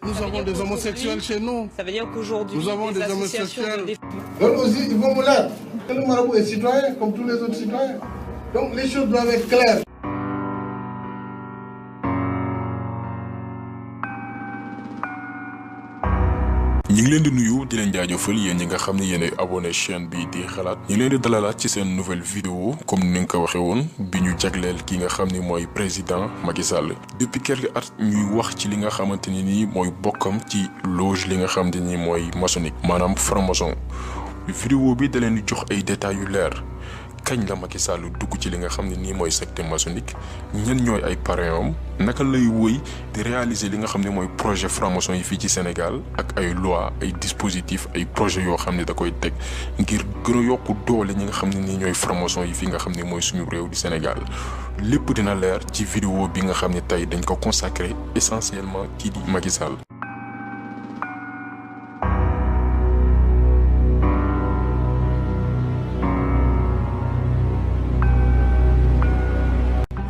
Nous avons des homosexuels chez nous. Ça veut dire qu'aujourd'hui, nous avons des homosexuels. Donc aussi, il faut me l'être. Le marabout est citoyen, comme tous les autres citoyens. Donc les choses doivent être claires. ñi ngi leen di nuyu di leen jaajëfal yéen ñi nga xam ne yéenay abonné chaîne bi di xalaat ñi ngi leen di dalalaat ci seen nouvelle vidéo comme ni nga ko waxee woon bi ñu jagleel ki nga xam ni mooy président Macky Sall. depuis quelques at ñuy wax ci li nga xamante ni nii mooy bokkam ci loge li nga xam ne ni mooy maçonnique maanaam franc-maçon vidéo bi da leen di jox ay détails yu leer. kañ la Macky Sall dugg ci li nga xam ne nii mooy secte maçonnique ñen ñooy ay parrain naka lay wëy di réaliser li nga xam ne mooy projet franc-maçon yi fii ci Sénégal ak ay loi ay dispositifs ay projets yoo xam ne da koy teg ngir gën a yokk doole ñi nga xam ne nii ñooy franc-maçon yi fii nga xam ne mooy suñu réew di Sénégal lépp dina leer ci vidéo bi nga xam ne tey dañ ko consacré essentiellement kii di Macky Sall.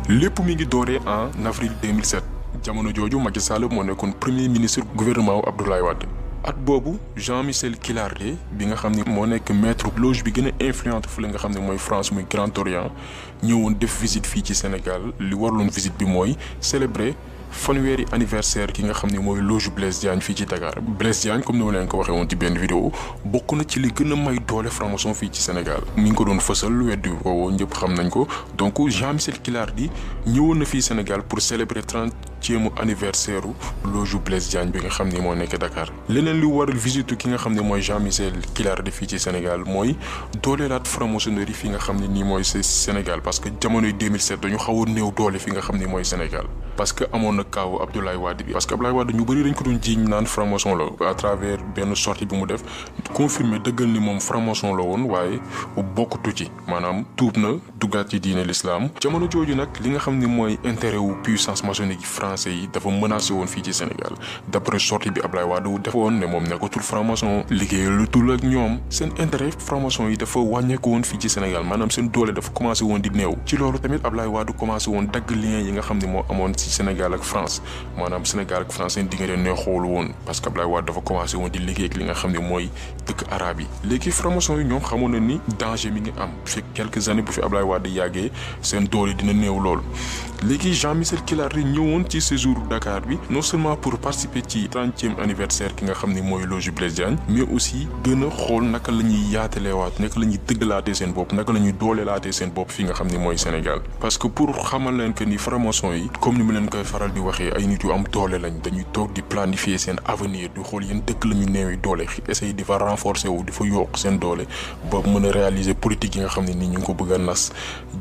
lépp mi ngi dooree en avril 2007 jamono jooju Macky Sall moo nekkoon premier ministre gouvernement Abdoulaye Wade at boobu Jean-Michel Kilarde bi nga xam ne moo nekk maître loge bi gën a influente fu la nga xam ne mooy France muy Grand Orient ñëwoon def visite fii ci Sénégal li warloon visite bi mooy célébrer fanweeri anniversaire ki nga xam ne mooy loge Blaise Diagne fii ci Dakar Blaise Diagne comme ni ma leen ko waxee woon ci benn vidéo bokk na ci li gën a may doole franc-maçon fii ci Sénégal mi ngi ko doon fësal weddi ko ñëpp xam nañ ko donc Jean-Michel Kilardi ñëwoon na fii Sénégal pour célébrer 30e anniversaire loge Blaise Diagne bi nga xam ne moo nekk Dakar leneen li waral visite ki nga xam ne mooy Jean-Michel Kilardi fii ci Sénégal mooy dooleelaat franc-maçonnerie fi nga xam ne nii mooy Sénégal parce que jamonoy 2007 dañu xaw a néew doole fi nga xam ne mooy Sénégal parce que amoon na kaaw Abdoulaye Wade bi parce que Abdoulaye Wade ñu bëri dañ ko doon jiiñ naan franc-maçon la à travers benn sortie bi mu def confirmé dëggal ni moom franc-maçon la woon waaye bokkatu ci maanaam tuub na duggaat ci diine l'islam jamono jooju nag li nga xam ne mooy intérêt wu puissance maçonnique français yi dafa menacé woon fii ci Sénégal d'après sortie bi Abdoulaye Wade defoon ne moom nekkatul franc-maçon liggéeyalutul ak ñoom seen intérêt franc-maçon yi dafa wàññeeku woon fii ci Sénégal maanaam seen doole dafa commencé woon di néew ci loolu tamit Abdoulaye Wade commencé woon dagg lien yi nga xam ne moo amoon ci Sénégal ak France maanaam Sénégal ak France seen diggante neexool woon parce que Abdoulaye Wade dafa commencé woon di liggéey ak li nga xam ne mooy dëkk arabe yi léegi franc-maçon yi ñoom xamoon na ni danger mi ngi am fi quelques années bu fi Abdoulaye Wade yàggee seen doole dina néew lool léegi Jean-Michel Kilardi ñëwoon ci séjour Dakar bi non seulement pour participer ci 30e anniversaire ki nga xam ne mooy loge Blaise Diagne mais aussi gën a xool naka la ñuy yaataleewaat naka la ñuy dëggalaatee seen bopp naka la ñuy dooleelaatee seen bopp fi nga xam ne mooy Sénégal parce que pour xamal leen que ni franc-maçon yi comme ni mu leen koy faral di waxee ay nit yu am doole lañ dañuy toog di planifier seen avenir di xool yéen dëkk la ñu néewi doole essayer di fa renforcer wu di fa yokk seen doole ba mën a réaliser politique yi nga xam ne ni ñu ngi ko bëgg a nas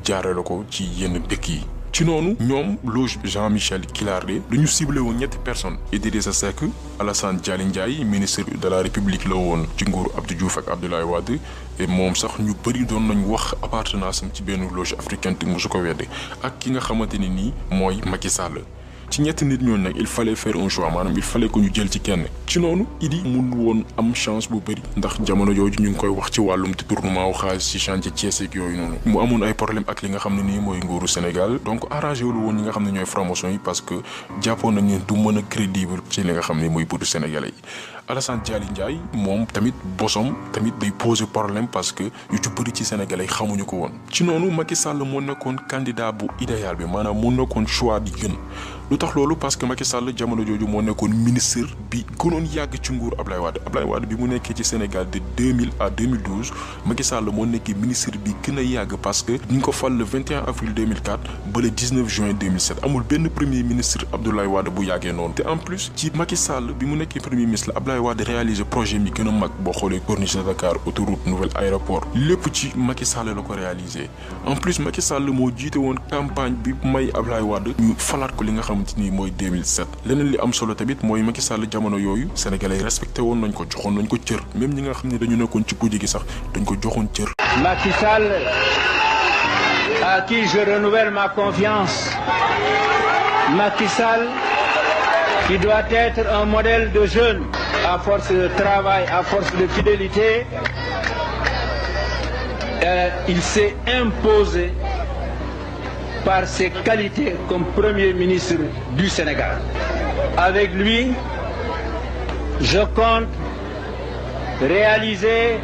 jaarale ko ci yenn dëkk yi ci noonu ñoom loge Jean-Michel Kilardi dañu ciblé woon ñetti personnes Idrissa Seck Alassane Dialy Ndiaye ministre de la République la woon ci nguuru Abdou Diouf ak Abdoulaye Wade et moom sax ñu bëri doon nañ wax appartenance am ci benn loge africaine te mosu ko wedde ak ki nga xamante ni nii mooy Macky Sall ci ñetti nit ñooñu nag il fallait faire un choix maanaam il fallait que ñu jël ci kenn ci noonu Idi mun woon am chance bu bëri ndax jamono jooju ñu ngi koy wax ci wàllum détournement wu xaalis ci chantier Thiès ak yooyu noonu mu amoon ay problème ak li nga xam ne nii mooy nguuru Sénégal donc arrangé wul woon ñi nga xam ne ñooy franc-maçon yi parce que jàppoon nañ ne du mën a crédible ci li nga xam ne mooy buddu sénégalais yi Alassane Dialy Ndiaye moom tamit bosom tamit day poser problème parce que yu ci bëri ci sénégalais xamuñu ko woon ci noonu Macky Sall moo nekkoon candidat bu idéal bi maanaam moo nekkoon choix bi gën lu tax loolu parce que Macky Sall jamono jooju moo nekkoon ministre bi gënoon yàgg ci nguur Abdoulaye Wade bi mu nekkee ci Sénégal de 2000 à 2012 Macky Sall moo nekkee ministre bi gën a yàgg parce que ñu ngi ko fal le 21 avril 2004 ba le 19 juin 2007 amul benn premier ministre Abdoulaye Wade bu yàggee noonu te en plus ci Macky Sall bi mu nekkee premier ministre Abdoulaye Wade réaliser projet mi gën a mag boo xoolee corniche de Dakar autoroute nouvel aéroport lépp ci Macky Sall la ko réaliser en plus Macky Sall moo jiite woon campagne bi may Abdoulaye Wade ñu falaat ko li nga xamante ni mooy 2007 leneen li am solo tamit mooy Macky Sall jamono yooyu sénégalais respecté woon nañ ko joxoon nañ ko cër même ñi nga xam ne dañu nekkoon ci kujje gi sax dañ ko joxoon cër. Macky Sall à qui je renouvelle ma confiance Macky Sall qui doit être un modèle de jeune à force de travail, à force de fidélité, il s'est imposé par ses qualités comme Premier ministre du Sénégal. Avec lui, je compte réaliser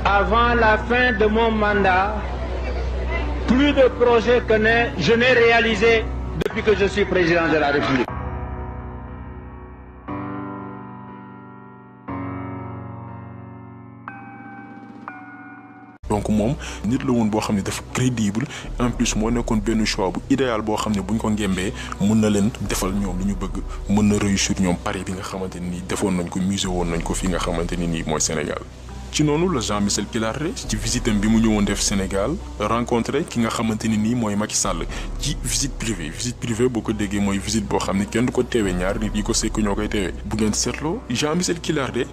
avant la fin de mon mandat plus de projets que je n'ai réalisés depuis que je suis président de la République. donc moom nit la woon boo xam ne dafa crédible en plus moo nekkoon benn choix bu idéal boo xam ne buñ ko ngembee mën na leen defal ñoom li ñu bëgg mën na réussir ñoom pari bi nga xamante ni defoon nañ ko musé woon nañ ko fi nga xamante ni nii mooy Sénégal. ci noonu la Jean-Michel Kilaré ci visitam bi mu ñëwoon def Sénégal rencontré ki nga xamante ni nii mooy Macky Sall ci visite privée boo ko déggee mooy visite boo xam ne kenn du ko teewee ñaar nit yi ko sekk ñoo koy teewee bu ngeen seetloo Jean-Michel Kilaré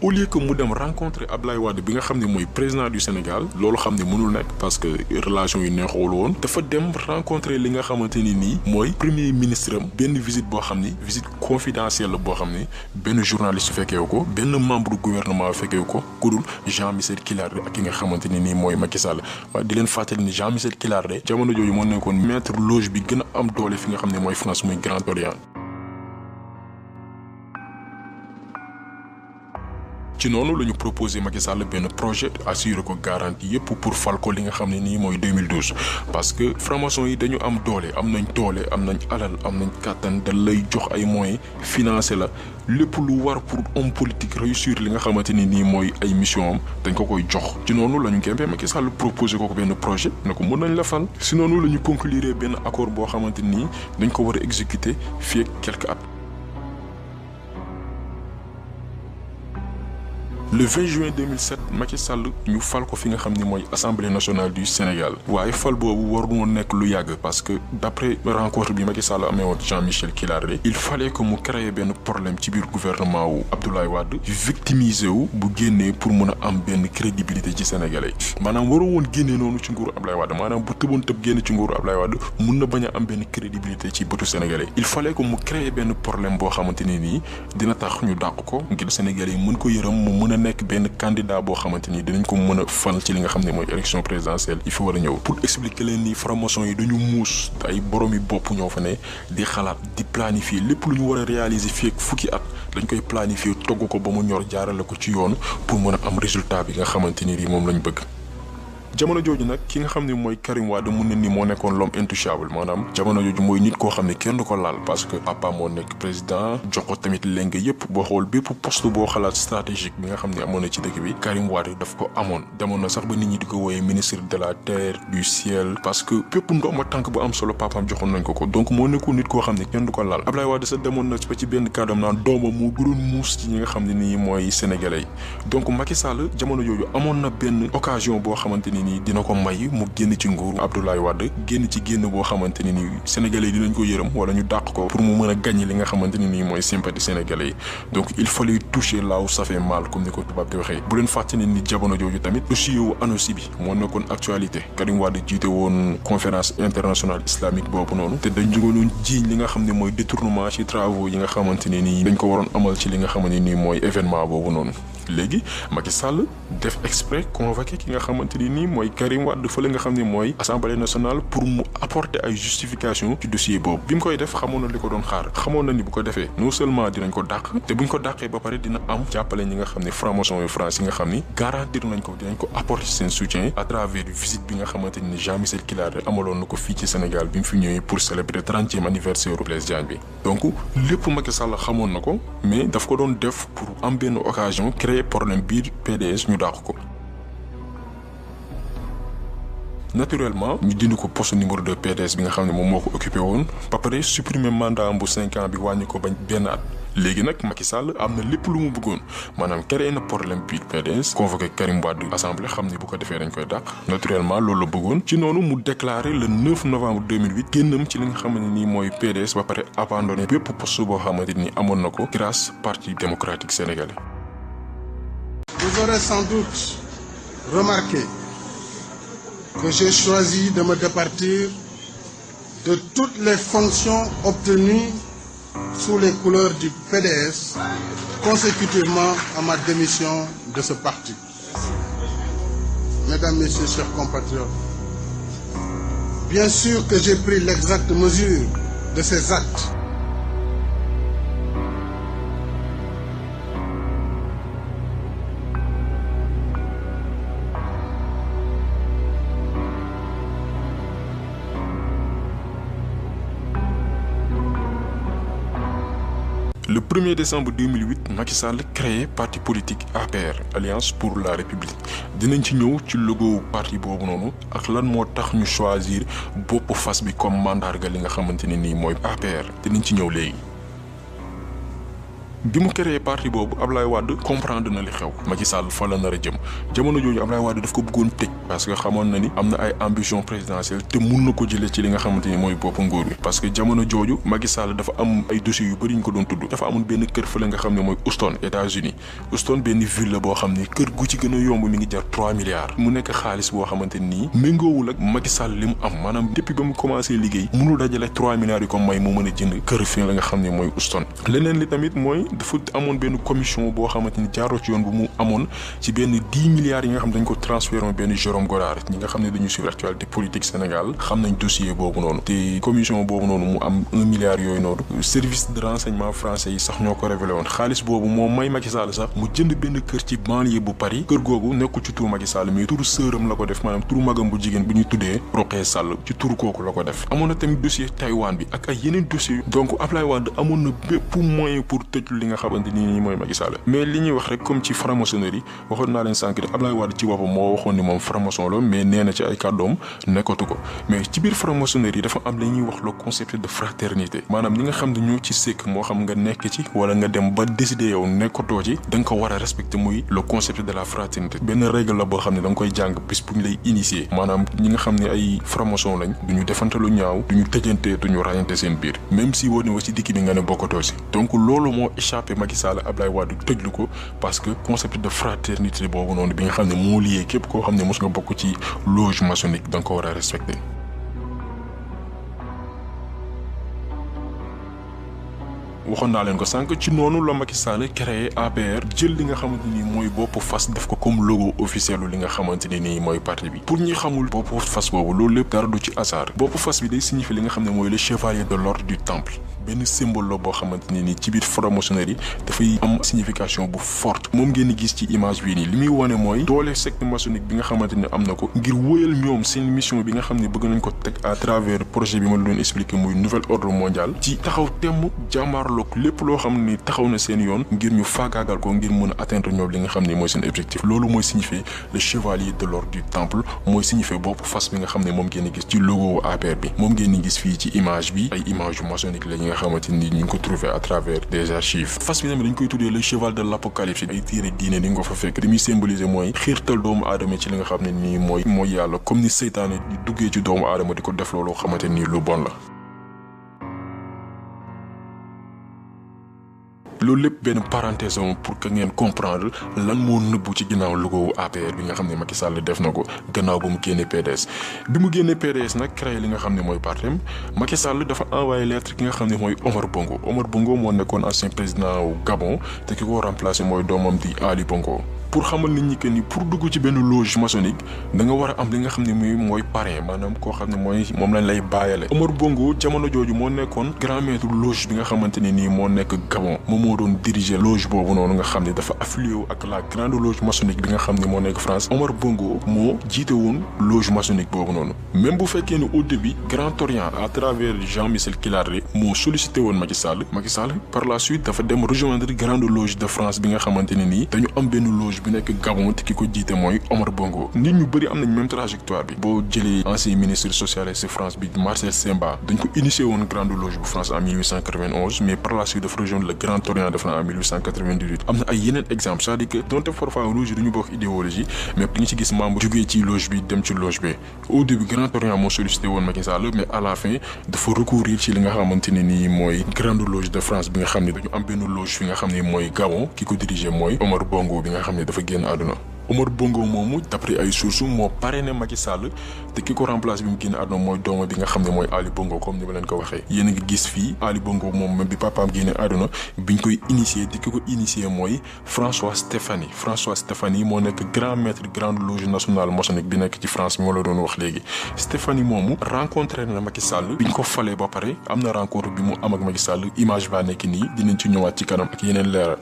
au lieu que mu dem rencontrer Abdoulaye Wade bi nga xam ne mooy président du Sénégal loolu xam ne mënul nekk parce que relation yi neexul woon dafa dem rencontrer li nga xamante ni nii mooy premier ministre am benn visite boo xam ni visite confidentielle la boo xam ni benn journaliste fekkeewu ko benn membre du gouvernement fekkeewu ko ku dul Jean-Michel Kilaré ak ki nga xamante ni nii mooy Macky Sall waaye di leen fàttali ni Jean-Michel Kilaré jamono jooju moo nekkoon maître loge bi gën a am doole fi nga xam ne mooy France muy Grand Orient. ci noonu la ñu proposé Macky Sall benn projet assuré ko garantie yépp pour fal ko li nga xam ne nii mooy 2012 parce que franc-maçon yi dañu am doole am nañ alal am nañ kàttan da lay jox ay moyens financé la lépp lu war pour homme politique réussir li nga xamante ni nii mooy ay mission am dañ ko koy jox ci noonu la ñu kempee Macky Sall proposé ko benn projet ne ko mën nañ la fal si noonu la ñu conclure benn accord boo xamante nii dañ ko war a exécuter fii ak quelques at. Le 20 juin 2007 Macky Sall ñu fal ko fi nga xam ni mooy Assemblée nationale du Sénégal waaye fal boobu waru woon nekk lu yàgg parce que d'après rencontre bi Macky Sall amee woon Jean-Michel Kilaré il fallait que mu créer benn problème ci biir gouvernement wu Abdoulaye Wade victimisé wu bu génnee pour mën a am benn crédibilité ci Sénégalais maanaam waru woon génnee noonu ci nguuru Abdoulaye Wade maanaam bu tëboon tëb génne ci nguuru Abdoulaye Wade mun na bañ a am benn crédibilité ci bëtu Sénégalais il fallait que mu créer benn problème boo xamante ni nii dina tax ñu dàq ko ngir Sénégalais yi mën ko yërëm mu mën a nekk benn candidat boo xamante ni dinañ ko mën a fal ci li nga xam ne mooy élection présidentielle yi fi war a ñëw pour expliquer leen ni franc-maçon yi dañu muus ay borom yi bopp ñoo fa ne di xalaat di planifier lépp lu ñu war a réaliser fii ak fukki at dañ koy planifier togg ko ba mu ñor jaarale ko ci yoon pour mën a am résultat bi nga xamante ni moom lañ bëgg. jamono jooju nag ki nga xam ne mooy Karim Wade mun na ni moo nekkoon l'homme intouchable maanaam jamono jooju mooy nit koo xam ne kenn du ko laal parce que papa moo nekk président jox ko tamit leng yépp boo xool bépp poste boo xalaat stratégique bi nga xam ne amoon na ci dëkk bi Karim Wade daf ko amoon demoon na sax ba nit ñi di ko wooyee ministre de la terre du ciel parce que bépp ndooma tànk bu am solo papaam joxoon nañ ko donc moo nekkoon nit koo xam ne kenn du ko laal Abdoulaye Wade sax demoon na ba ci benn kàddoom naan doomam moo gënoon muus ci ñi nga xam ne nii mooy sénégalais donc Macky Sall jamono jooju amoon na benn occasion boo xamante ni nii dina ko may mu génn ci nguuru Abdoulaye Wade génn ci génn boo xamante ni nii sénégalais yi dinañ ko yërëm wala ñu dàq ko pour mu mën a gagner li nga xamante ni nii mooy sympathie sénégalais yi donc il fallait toucher là où ça fait mal comme ni ko tubaab di waxee bu leen fàtte ne ni jamono jooju tamit dossier wu ANOCI bi moo nekkoon actualité Karim Wade jiite woon conférence internationale islamique boobu noonu te dañ jógoon jiiñ li nga xam ne mooy détournement ci travaux yi nga xamante ni nii dañ ko waroon amal ci li nga xamante ni nii mooy événement boobu noonu léegi Macky Sall def exprès convoqué ki nga xamante ni nii mooy Karim Wade fële nga xam ne mooy assemblée nationale pour mu apporter ay justification ci dossier boobu bi mu koy def xamoon na li ko doon xaar xamoon na ni bu ko defee non seulement dinañ ko dàq te buñ ko dàqee ba pare dina am jàppale ñi nga xam ne franc-maçon yu France yi nga xam ni garantir nañ ko dinañ ko apporter seen soutien à travers visite bi nga xamante ni Jean-Michel Kilaré amaloon na ko fii ci Sénégal bi mu fi ñëwee pour célébrer 30e anniversaire u Blaise Diagne bi donc lépp Macky Sall xamoon na ko mais daf ko doon def pour am benn occasion créer problème biir PDS ñu dàq ko naturellement ñu dindi ko poste numéro 2 PDS bi nga xam ne moom moo ko occupé woon ba pare supprimer mandat am bu 5 ans bi wàññi ko bañ benn at léegi nag Macky Sall am na lépp lu mu bëggoon maanaam créé na problème biir PDS convoqué Karim Wade assemblée xam ni bu ko defee dañ koy dàq naturellement loolu la bëggoon ci noonu mu déclaré le 9 novembre 2008 génnam ci li nga xamante ni mooy PDS ba pare abandonné bépp poste boo xamante ni amoon na ko grâce parti démocratique sénégalais. Vous aurez sans doute remarqué que j'ai choisi de me départir de toutes les fonctions obtenues sous les couleurs du PDS consécutivement à ma démission de ce parti. Mesdames, Messieurs, chers compatriotes, bien sûr que j'ai pris l'exacte mesure de ces actes. Le 1er décembre 2008 Macky Sall créé parti politique APR Alliance pour la République dinañ ci ñëw ci logo parti boobu noonu ak lan moo tax ñu choisir bopp fas bi comme mandarga li nga xamante ne nii mooy APR dinañ ci ñëw léegi. bi mu créé parti boobu Ablaye Wade comprendre na li xew Macky Sall fa la nar a jëm jamono jooju Ablaye Wade daf ko bëggoon tëj parce que xamoon na ni am na ay ambition présidentielle te mun na ko jëlee ci li nga xamante ni mooy bopp nguur bi parce que jamono jooju Macky Sall dafa am ay dossiers yu bëri ñu ko doon tudd dafa amoon benn kër fële nga xam ne mooy Houston États-Unis Houston benn ville la boo xam ne kër gu ci gën a yomb mi ngi jar 3 milliards mu nekk xaalis boo xamante nii méngoowul ak Macky Sall li mu am maanaam depuis ba mu commencé liggéey mënul dajale 3 milliards yi ko may mu mën a jënd kër fi la nga xam ne mooy Houston leneen li tamit mooy dafa amoon benn commission boo xamante ni jaaroo ci yoon bu mu amoon ci benn 10 milliards yi nga xam dañ ko transféré woon benn Jérôme Godard ñi nga xam ne dañu suivre actualité politique Sénégal xam nañ dossier boobu noonu te commission boobu noonu mu am 1 milliard yooyu noonu service de renseignement français yi sax ñoo ko révélé woon xaalis boobu moo may Macky Sall sax mu jënd benn kër ci banlieue bu Paris kër googu nekkul ci turu Macky Sall mais turu sëram la ko def maanaam turu magam bu jigéen bu ñuy tuddee Rokhaya Sall ci turu kooku la ko def amoon na tamit dossier Taïwan bi ak ay yeneen dossiers donc Ablaye Wade amoon na bépp moyen pour tëj li nga xamante ni mooy Macky Sall mais li ñuy wax rek comme ci franc-maçonnerie waxoon naa leen sànq Ablaye Wade ci boppam moo waxoon ni moom franc-maçon la mais nee na ci ay kàddoom nekkatu ko mais ci biir franc-maçonnerie dafa am la ñuy wax le concept de fraternité maanaam ñi nga xam ne ñoo ci sëkk moo xam nga nekk ci wala nga dem ba décider yow nekkatoo ci da nga ko war a respecter muy le concept de la fraternité benn règle la boo xam ne da nga koy jàng bis bu ñu lay initier maanaam ñi nga xam ne ay franc-maçon lañ duñu defante lu ñaaw duñu tëjante duñu rayante seen biir même si woo ne wa ci dikki bi nga ne bokkatoo si donc loolu moo échappé Macky Sall Ablaye Wade tëjlu ko parce que concept de fraternité boobu noonu bi nga xam ne moo lié képp koo xam ne mos nga bokk ci loge maçonnique da nga ko war a respecter. waxoon naa leen ko sànq ci noonu la Macky Sall créé APR jël li nga xamante ni mooy bopp fas def ko comme logo officiel li nga xamante ne nii mooy parti bi pour ñi xamul bopp fas boobu loolu lépp dara du ci hasard bopp fas bi day signifier li nga xam ne mooy le chevalier de l'ordre du temple benn symbole la boo xamante ne nii ci biir franc-maçonnerie dafay am signification bu forte moom ngeen di gis ci image bii nii li muy wane mooy doole secte maçonnique bi nga xamante ne am na ko ngir wóyal ñoom seen mission bi nga xam ne bëgg nañ ko teg à travers projet bi ma la doon expliquer muy nouvel ordre mondial ci taxaw temm jàmmaarloog lépp loo xam ni taxaw na seen yoon ngir ñu faagaagal ko ngir mën a atteindre ñoom li nga xam ne mooy seen objectif loolu mooy signifier le chevalier de l'ordre du temple mooy signifier bopp fas bi nga xam ne moom ngeen di gis ci logo APR bi moom ngeen di gis fii ci image bi ay image yu maçonnique la nga xamante ni ñu ngi ko trouvé à travers des archives fas bi tamit dañ koy tuddee le cheval de l'apocalypse ay téere diine ni nga ko fa fekk li muy symboliser mooy xiirtal doomu aadama ci li nga xam ne nii mooy yàlla comme ni seytaane di duggee ci doomu aadama di ko def loolu xamante ni lu bon la loolu lépp benn parenthèse pour que ngeen comprendre lan moo nëbbu ci ginnaaw logo APR bi nga xam ne Macky Sall def na ko gannaaw ba mu génnee PDS bi mu génnee PDS nag créé li nga xam ne mooy partem Macky Sall dafa envoyé lettre ki nga xam ne mooy Omar Bongo moo nekkoon ancien président wu Gabon te ki ko remplacé mooy doomam di Ali Bongo pour xamal nit ñi que ni pour dugg ci benn loge maçonnique da nga war a am li nga xam ne mooy parrain maanaam koo xam ne mooy moom lañ lay bàyyale Omar Bongo jamono jooju moo nekkoon grand maître loge bi nga xamante ne nii moo nekk Gabon moom moo doon diriger loge boobu noonu nga xam ne dafa affilié wu ak la grande loge maçonnique bi nga xam ne moo nekk France Omar Bongo moo jiite woon loge maçonnique boobu noonu même bu fekkee ne au début Grand Orient à travers Jean-Michel Kilaré moo sollicité woon Macky Sall par la suite dafa dem rejoindre grande loge de France bi nga xamante ne nii dañu am benn loge bi nekk Gabon te ki ko jiite mooy Omar Bongo nit ñu bëri am nañ même trajectoire bi boo jëlee ancien ministre socialiste France bi Marcel Semba dañ ko initié woon grande loge bu France en 1891 mais par la suite dafa rejoindre le Grand Orient de France en 1898 am na ay yeneen exemple c'est-à-dire que donte parfois loge duñu bokk idéologie mais di nga ci gis membre jógee ci loge bi dem ci loge bi au début Grand Orient moo sollicité woon Macky Sall mais à la fin dafa recourir ci li nga xamante ne nii mooy grande loge de France bi nga xam ne dañu am benn loge fi nga xam ne mooy Gabon ki ko dirigé mooy Omar Bongo bi nga xam ne dafa génn àdduna Omar Bongo moomu d'après ay sources moo parrainé Macky Sall te ki ko remplacé bi mu génn àdduna mooy dooma bi nga xam ne mooy Ali Bongo comme ni ma leen ko waxee yéen a ngi gis fii Ali Bongo moom même bi papaam génne àdduna biñ koy initié te ki ko initié mooy François Stéphanie moo nekk grand maître grande loge nationale maçonnique bi nekk ci France bi moo la doon wax léegi Stéphanie moomu rencontré na Macky Sall biñ ko falee ba pare am na rencontre bi mu am ak Macky Sall image baa nekk nii dinañ ci ñëwaat ci kanam ak yeneen leeral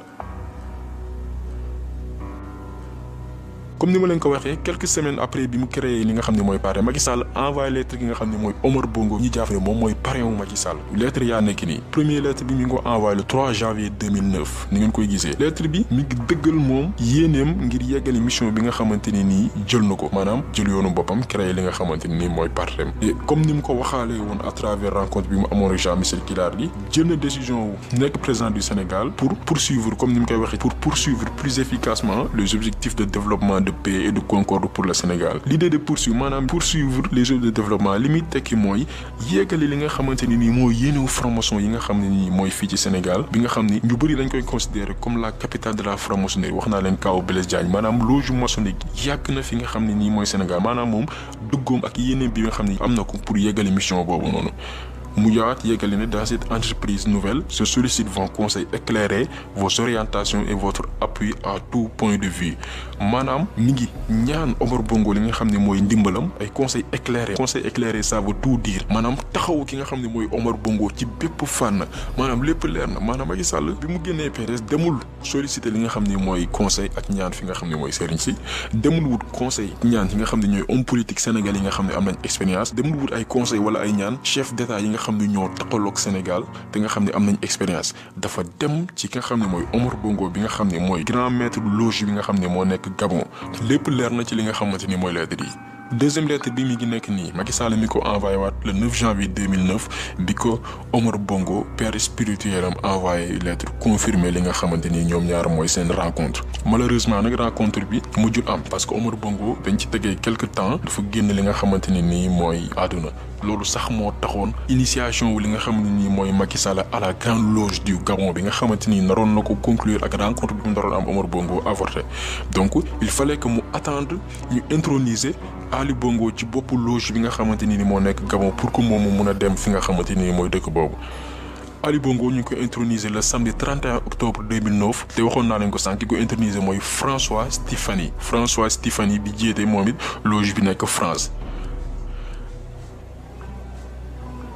comme ni ma leen ko waxee quelques semaines après bi mu créé li nga xam ne mooy parrain Macky Sall envoyé lettre gi nga xam ne mooy Omar Bongo ñi jàpp ne moom mooy parrain wu Macky Sall lettre yaa nekk nii première lettre bi mi ngi ko envoyé le 3 janvier 2009 ni ngeen koy gisee lettre bi mi ngi dëggal moom yéeneem ngir yeggali mission bi nga xamante ni nii jël na ko maanaam jël yoonu boppam créé li nga xamante ni nii mooy parrain et comme ni mu ko waxaalee woon à travers rencontre bi mu amoon ak Jean-Michel Kilardi jël na décision nekk président du Sénégal pour poursuivre comme ni mu koy waxee pour poursuivre plus efficacement les objectifs de développement de paix et de concorde pour le Sénégal l'idée de poursuivre maanaam poursuivre les objectifs de développement li muy tekki mooy yeggali li nga xamante ni nii mooy yéenewu franc-maçon yi nga xam ne nii mooy fii ci Sénégal bi nga xam ni ñu bëri dañ koy considérer comme la capitale de la franc-maçonnerie wax naa leen kaw Blaise Diagne maanaam loge maçonnique yàgg na fi nga xam ne nii mooy Sénégal maanaam moom duggoom ak yéeneem bi nga xam ne am na ko pour yeggali mission boobu noonu mu yaat yeggali ne dans cette entreprise nouvelle se sollicitent vos conseils éclairés vos orientations et votre appui à tout point de vue maanaam mi ngi ñaan Omar Bongo li nga xam ne mooy ndimbalam ay conseils éclairés ça veut tout dire maanaam taxaw ki nga xam ne mooy Omar Bongo ci bépp fànn maanaam lépp leer na maanaam Macky Sall bi mu génnee PDS demul solliciter li nga xam ne mooy conseil ak ñaan fi nga xam ne mooy sëriñ si demul wut conseil ñaan yi nga xam ne ñooy homme politique sénégalais yi nga xam ne am nañ expérience demul wut ay conseil wala ay ñaan chef d'état yi nga xam ne ñoo taxaloog Sénégal te nga xam ne am nañ expérience dafa dem ci ki nga xam ne mooy Omar Bongo bi nga xam ne mooy grand maître loge bi nga xam ne moo nekk Gabon lépp leer na ci li nga xamante ni mooy lettre yi deuxième lettre bi mi ngi nekk nii Macky Sall mi ko envoyé waat le 9 janvier 2009 bi ko Omar Bongo père spirituel am envoyé lettre confirmé li nga xamante ni ñoom ñaar mooy seen rencontre malheureusement nag rencontre bi mujjul am parce que Omar Bongo dañ ci tegee quelque temps dafa génn li nga xamante ni nii mooy àdduna loolu sax moo taxoon initiation wu li nga xam ne nii mooy Macky Sall à la grande loge du Gabon bi nga xamante ni naroon na ko conclure ak rencontre bi mu naroon am Omar Bongo avorté donc il fallait que mu attendre ñu introniser Ali Bongo ci boppu loge bi nga xamante ni moo nekk Gabon pour que moom mu mun a dem fi nga xamante ni mooy dëkk boobu. Ali Bongo ñu ngi ko introniser le samedi 31 octobre 2009 te waxoon naa leen ko sànq ki ko introniser mooy François Stéphanie bi jiite moom it loge bi nekk France.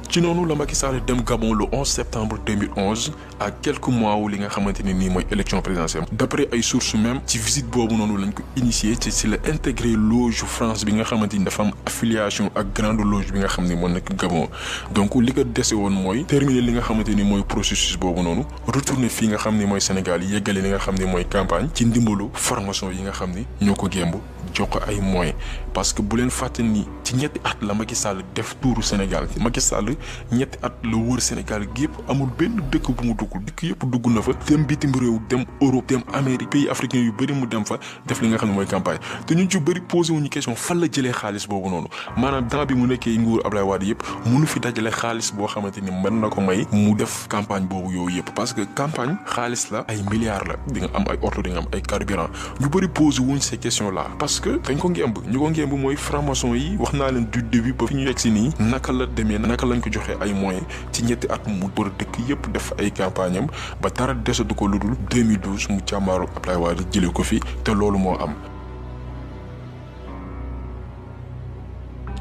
ci noonu la Macky Sall dem Gabon le 11 septembre 2011 à quelques mois wu li nga xamante ni nii mooy élection présidentielle d'après ay sources même ci visite boobu noonu lañ ko initié ci si la intégré loge France bi nga xamante ni dafa am affiliation ak grande loge bi nga xam ne moo nekk Gabon donc li ko dese woon mooy terminer li nga xamante ni mooy processus boobu noonu retourner fii nga xam ne mooy Sénégal yeggale li nga xam ne mooy campagne ci ndimbalu formation yi nga xam ni ñoo ko gémb jox ko ay moyens parce que bu leen fàtte ni ci ñetti at la Macky Sall def tuuru Sénégal Macky Sall ñetti at la wër Sénégal gi yëpp amul benn dëkk bu mu duggul dëkk yëpp dugg na fa dem bitim réew dem Europe dem Amérique pays africains yu bëri mu dem fa def li nga xam ne mooy campagne te ñun ci bëri posé wuñu question fan la jëlee xaalis boobu noonu maanaam temps bi mu nekkee nguur Abdoulaye Wade yëpp mënu fi dajale xaalis boo xamante ni mën na ko may mu def campagne boobu yooyu yëpp parce que campagne xaalis la ay milliards la di nga am ay oto di nga am ay carburant ñu bëri posé wuñ ces questions là parce que dañ ko ngemb ñu ko ngemb mooy franc-maçon yi wax naa leen du début ba fi ñu yegg si nii naka la demee naka lañ ko joxee ay moyens ci ñetti at mu bër dëkk yëpp def ay campagne am ba dara desatu ko lu dul 2012 mu càmmaaru Abdoulaye Wade jëlee ko fi te loolu moo am.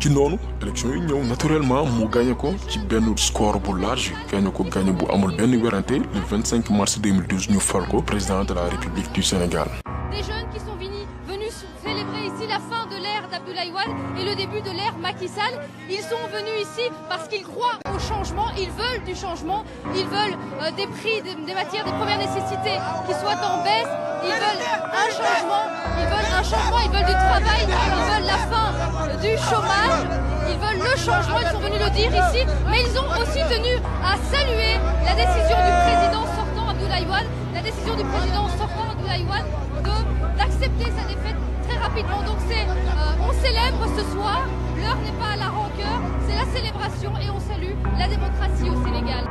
ci noonu élection yi ñëw naturellement mu gagné ko ci benn score bu large gagné ko gagné bu amul benn werante le 25 mars 2012 ñu fal ko président de la République du Sénégal. Des jeunes qui sont venus célébrer ici la fin de l'ère d'Abdoulaye Wade et le début de l'ère Macky Sall. Ils sont venus ici parce qu'ils croient au changement, ils veulent du changement, ils veulent des prix, des matières de première nécessité qui soient en baisse, ils veulent un changement, ils veulent du travail, ils veulent la fin du chômage, ils veulent le changement, ils sont venus le dire ici, mais ils ont aussi tenu à saluer la décision du président sortant Abdoulaye Wade, d'accepter sa défaite très rapidement. Donc on célèbre ce soir, l'heure n'est pas à la rancœur, c'est la célébration et on salue la démocratie au Sénégal.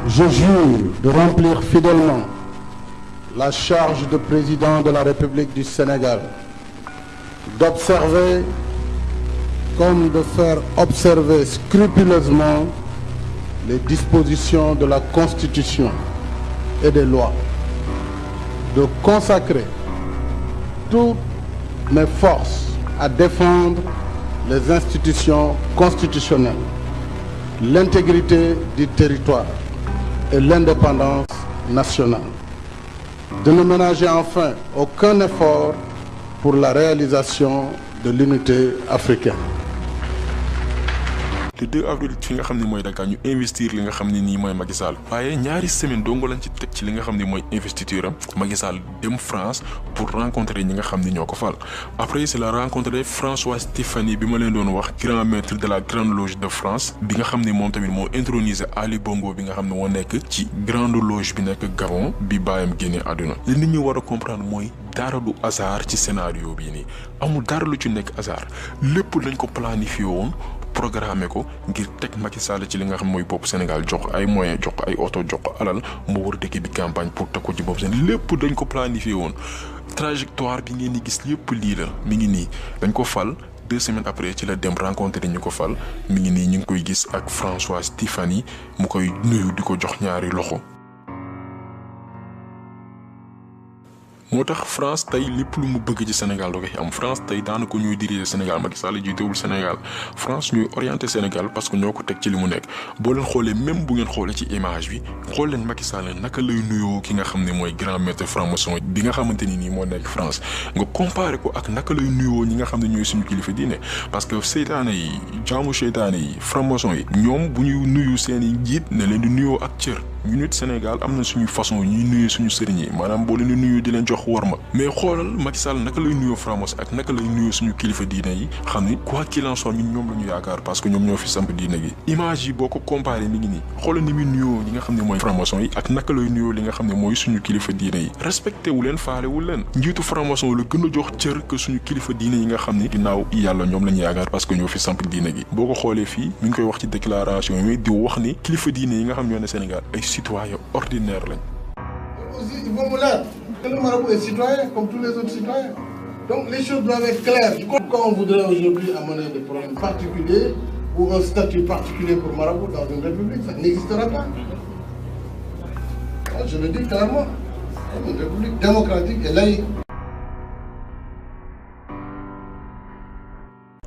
Je jure de remplir fidèlement la charge de président de la République du Sénégal, d'observer comme de faire observer scrupuleusement les dispositions de la Constitution et des lois, de consacrer toute forces à défendre les institutions constitutionnelles, l'intégrité du territoire et l'indépendance nationale. De ne ménager enfin aucun effort pour la réalisation de l'unité africaine. Le 2 avril fi nga xam ne mooy Dakar ñu investir li nga xam ne nii mooy Macky Sall waaye ñaari semaine dong lañ ci teg ci li nga xam ne mooy investiture am Macky Sall dem France pour rencontrer ñi nga xam ne ñoo ko fal. Après c'est la rencontré François Stéphanie bi ma leen doon wax grand maître de la grande loge de France bi nga xam ne moom tamit moo intronisé Ali Bongo bi nga xam ne moo nekk ci grande loge bi nekk Gabon bi bàyyam génne àdduna. li nit ñi war a comprendre mooy dara du hasard ci scénario bii nii amul dara lu ci nekk hasard lépp lañ ko planifié woon. Programmé ko ngir teg Macky Sall ci li nga xam mooy bopp Sénégal jox ay moyens jox ay oto jox ko alal mu war dëkk bi campagne pour teg ko ci bopp Sénégal lépp dañ ko planifié woon trajectoire bi ngeen di gis lépp lii la mi ngi nii dañ ko fal 2 semaines après ci la dem rencontré ñu ko fal mi ngi nii ñu ngi koy gis ak François Stéphanie mu koy nuyu di ko jox ñaari loxo. moo tax France tey lépp lu mu bëgg ci Sénégal da koy am France tey daanaka ñuy diriger Sénégal Macky Sall jiitewul Sénégal France ñuy orienté Sénégal parce que ñoo ko teg ci li mu nekk boo leen xoolee même bu ngeen xoolee ci image bi xool leen Macky Sall naka lay nuyoo ki nga xam ne mooy grand maître franc-maçon bi nga xamante ni nii moo nekk France nga comparé ko ak naka lay nuyoo ñi nga xam ne ñooy suñu kilifa diine parce que seytaane yi jaamu seytaane yi franc-maçon yi ñoom bu ñuy nuyu seen i njiit ne leen di nuyoo ak cër. ñu nit Sénégal am na suñu façon ñuy nuyu suñu sëriñ yi maanaam boo leen di nuyu di leen jox worma mais xoolal Macky Sall naka lay nuyoo franc-maçon ak naka lay nuyoo suñu kilifa diine yi xam ni quoi qu'il en soit ñun ñoom la ñu yaakaar parce que ñoom ñoo fi samp diine gi image yi boo ko comparé mi ngi nii xoolal ni muy nuyoo li nga xam ne mooy franc-maçon yi ak naka lay nuyoo li nga xam ne mooy suñu kilifa diine yi respecté wu leen faale wu leen njiitu franc-maçon la gën a jox cër que suñu kilifa diine yi nga xam ni ginnaaw yàlla ñoom la ñu yaakaar parce que ñoo fi samp diine gi boo ko xoolee fii mi ngi koy wax ci déclaration yi di wax ni kilifa diine yi nga xam ñoo ne Sénégal ay citoyen ordinaire lañ. Aussi, il faut me l'être. Le marabout est citoyen comme tous les autres citoyens. Donc les choses doivent être claires. Pourquoi on voudrait aujourd'hui amener des problèmes particuliers ou un statut particulier pour marabout dans une république, ça n'existera pas. Je le dis clairement. Une république démocratique et laïque.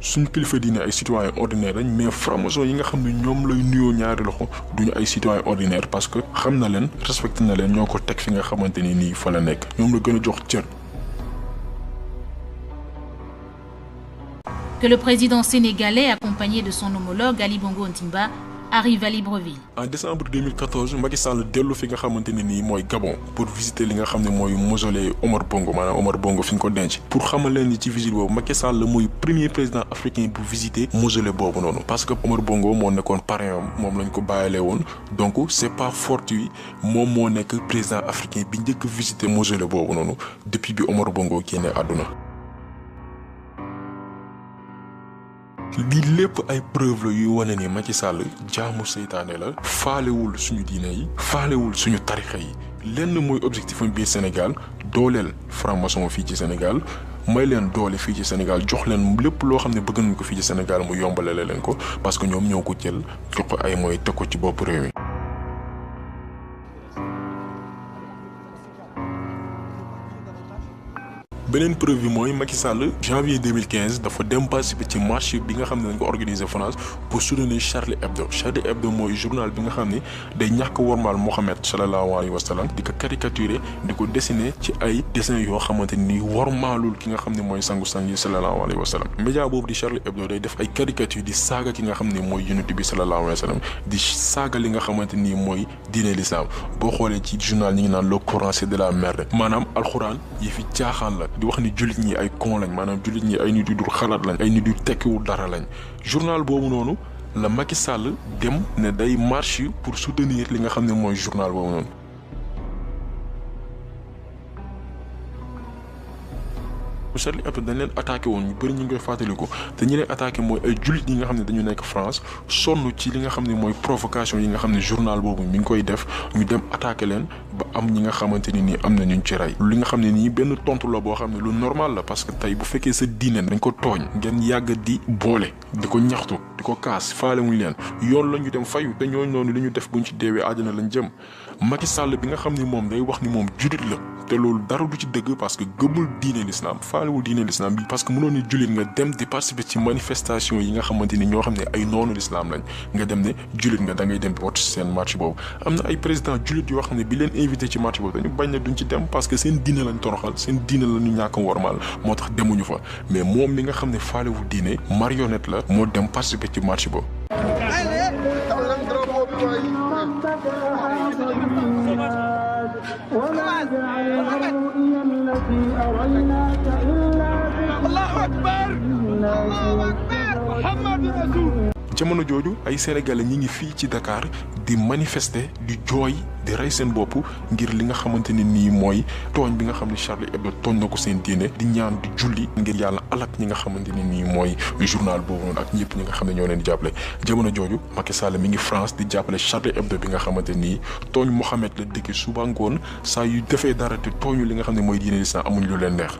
suñu kilifa diine ay citoyen ordinaire lañ mais franc-maçon yi nga xam ne ñoom lay nuyoo ñaari loxo duñu ay citoyen ordinaire parce que xam na leen respecté na leen ñoo ko teg fi nga xamante ni nii fa la nekk ñoom la gën a jox cër. Que le président sénégalais accompagné de son homologue Ali Bongo Ondimba arrive à Libreville. En décembre 2014 Macky Sall dellu fi nga xamante ne nii mooy Gabon pour visiter li nga xam ne mooy mausolée Omar Bongo maanaam Omar Bongo fi ñu ko denc pour xamal leen ni ci visite boobu Macky Sall mooy premier président africain bu visiter mausolée boobu noonu parce que Omar Bongo moo nekkoon parrain moom lañ ko bàyyilee woon donc c'est pas fortuit moom moo nekk président africain bi njëkk visiter mausolée boobu noonu depuis bi Omar Bongo génnee àdduna. lii lépp ay preuve la yuy wane ni Macky Sall jaamu seytaane la faalewul suñu diine yi faalewul suñu tarixa yi lenn mooy objectif am biir Sénégal dooleel franc-maçon fii ci Sénégal may leen doole fii ci Sénégal jox leen lépp loo xam ne bëgg nañ ko fii ci Sénégal mu yombalale leen ko parce que ñoom ñoo ko jël jox ko ay mooy teg ko ci bopp réew mi. beneen preuve bi mooy Macky Sall janvier 2015 dafa dem participer ci marche bi nga xam ne dañ ko organiser France pour soutenir Charlie Hebdo. Charlie Hebdo mooy journal bi nga xam ne day ñàkk wormaal Mohamed sallallahu alayhi wa sallam di ko caricaturer di ko dessiner ci ay dessin yoo xamante ni wormaalul ki nga xam ne mooy sangu-sang yi sallallahu alayhi wa sallam. média boobu di Charlie Hebdo day def ay caricature di saaga ki nga xam ne mooy yonent bi sallallahu alayhi wa sallam di saaga li nga xamante ni mooy diine l'islam boo xoolee ci journal ñi ngi naan le Coran c'est de la merde maanaam alxuraan yi fi caaxaan la. wax ni jullit ñi ay con lañ maanaam jullit ñi ay nit yu dul xalaat lañ ay nit yu tekkiwul dara lañ journal boobu noonu la Macky Sall dem ne day marche pour soutenir li nga xam ne mooy journal boobu noonu. Charlie Hebdo dañ leen attaqué woon ñu bëri ñu ngi koy fàttaliku te ñi leen attaqué mooy ay jullit yi nga xam ne dañu nekk France sonn ci li nga xam ne mooy provocation yi nga xam ne journal boobu mi ngi koy def ñu dem attaqué leen ba am ñi nga xamante ni nii am na ñu ci rey li nga xam ne nii benn tontu la boo xam ne lu normal la parce que tey bu fekkee sa diine dañ ko tooñ ngeen yàgg di boole di ko ñaxtu di ko kaas faale muñ leen yoon la ñu dem fayu te ñooñu noonu li ñu def buñ ci deewee àjjana lañ jëm Macky Sall bi nga xam ni moom day wax ni moom jullit la te loolu dara du ci dëgg parce que gëmul diine l'islam faalewul diine l'islam bi parce que mënoon ni jullit nga dem di participer ci manifestation yi nga xamante ni ñoo xam ne ay noonu l'islam lañ nga dem ne jullit nga da ngay dem vote seen marche boobu am na ay président jullit yoo xam ne bi leen invité ci marche boobu dañu bañ ne duñ ci dem parce que seen diine lañ toroxal seen diine la ñu ñàkk a wormaal moo tax demuñu fa mais moom mi nga xam ne faalewul diine marionnette la moo dem participer ci marche boobu. jamono jooju ay sénégalais ñi ngi fii ci Dakar di manifester di jooy di rey seen bopp ngir li nga xamante ne nii mooy tooñ bi nga xam ne Charlie Hebdo tooñ na ko seen diine di ñaan di julli ngir yàlla alak ñi nga xamante ne nii mooy journal boobu noonu ak ñëpp ñi nga xam ne ñoo leen di jàppale. jamono jooju Macky Sall mi ngi France di jàppale Charlie Hebdo bi nga xamante nii tooñ Mohamed la dëkk suba ngoon saa yu defee dara te tooñu li nga xam ne mooy diine l'islam amuñ lu leen neex.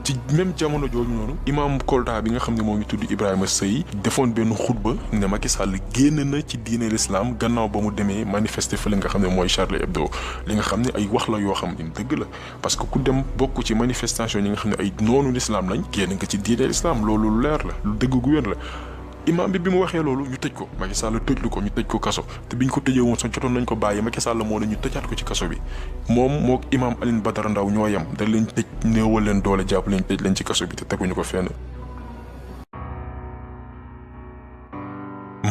ci même jamono jooju noonu imam Kolda bi nga xam ne moo ngi tudd Ibrahima Seye defoon benn xutba ne Macky Sall génn na ci diine l'islam gannaaw ba mu demee manifester fële nga xam ne mooy Charlie Hebdo li nga xam ne ay wax la yoo xam ne dëgg la parce que ku dem bokk ci manifestation yi nga xam ne ay noonu l'islam lañ génn nga ci diine l'islam loolu lu leer la lu dëgg gu wér la. imam bi mu waxee loolu ñu tëj ko Macky Sall tëjlu ko ñu tëj ko kaso te biñ ko tëjee woon sax jotoon nañ ko bàyyi Macky Sall moo ne ñu tëjaat ko ci kaso bi moom mook imam Alioune Badara Ndao ñoo yem da leen tëj néewal leen doole jàpp leen tëj leen ci kaso bi te teguñu ko fenn.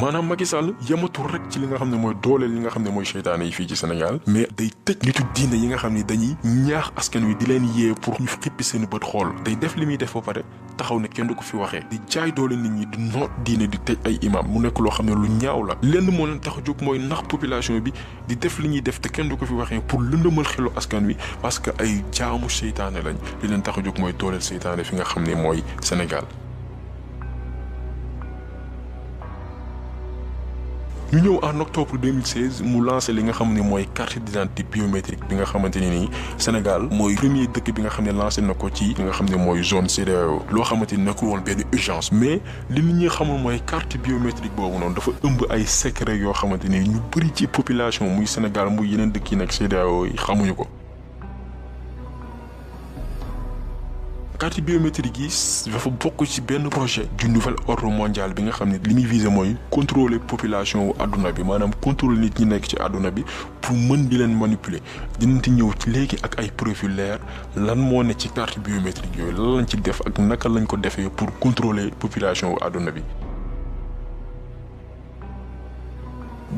maanaam Macky Sall yematul rek ci li nga xam ne mooy dooleel li nga xam ne mooy seytaane yi fii ci Sénégal mais day tëj nitu diine yi nga xam ne dañuy ñaax askan wi di leen yee pour ñu xippi seen bët xool day def li muy def ba pare taxaw ne kenn du ko fi waxee di jaay doole nit ñi di noot diine di tëj ay imam mu nekk loo xam ne lu ñaaw la lenn moo leen tax a jóg mooy nax population bi di def li ñuy def te kenn du ko fi waxee pour lëndëmal xelu askan wi parce que ay jaamu seytaane lañ li leen tax a jóg mooy dooleel seytaane fi nga xam ne mooy Sénégal. ñu ñëw en octobre 2016 mu lancé li nga xam ne mooy carte d'identité biométrique bi nga xamante ni nii Sénégal mooy premier dëkk bi nga xam ne lancé na ko ci li nga xam ne mooy zone CEDEAO loo xamante ni nekkul woon benn urgence mais li nit ñi xamul mooy carte biométrique boobu noonu dafa ëmb ay secret yoo xamante ni ñu bëri ci population muy Sénégal muy yeneen dëkk yi nekk CEDEAO yi xamuñu ko. carte biométrique yi dafa bokk ci benn projet du nouvel ordre mondial bi nga xam ne li muy visé mooy contrôler population wu àdduna bi maanaam contrôler nit ñi nekk ci àdduna bi pour mën di leen manipuler dinañ ci ñëw ci léegi ak ay profil leer lan moo ne ci carte biométrique yooyu lan lañ ci def ak naka lañ ko defee pour contrôler population wu àdduna bi.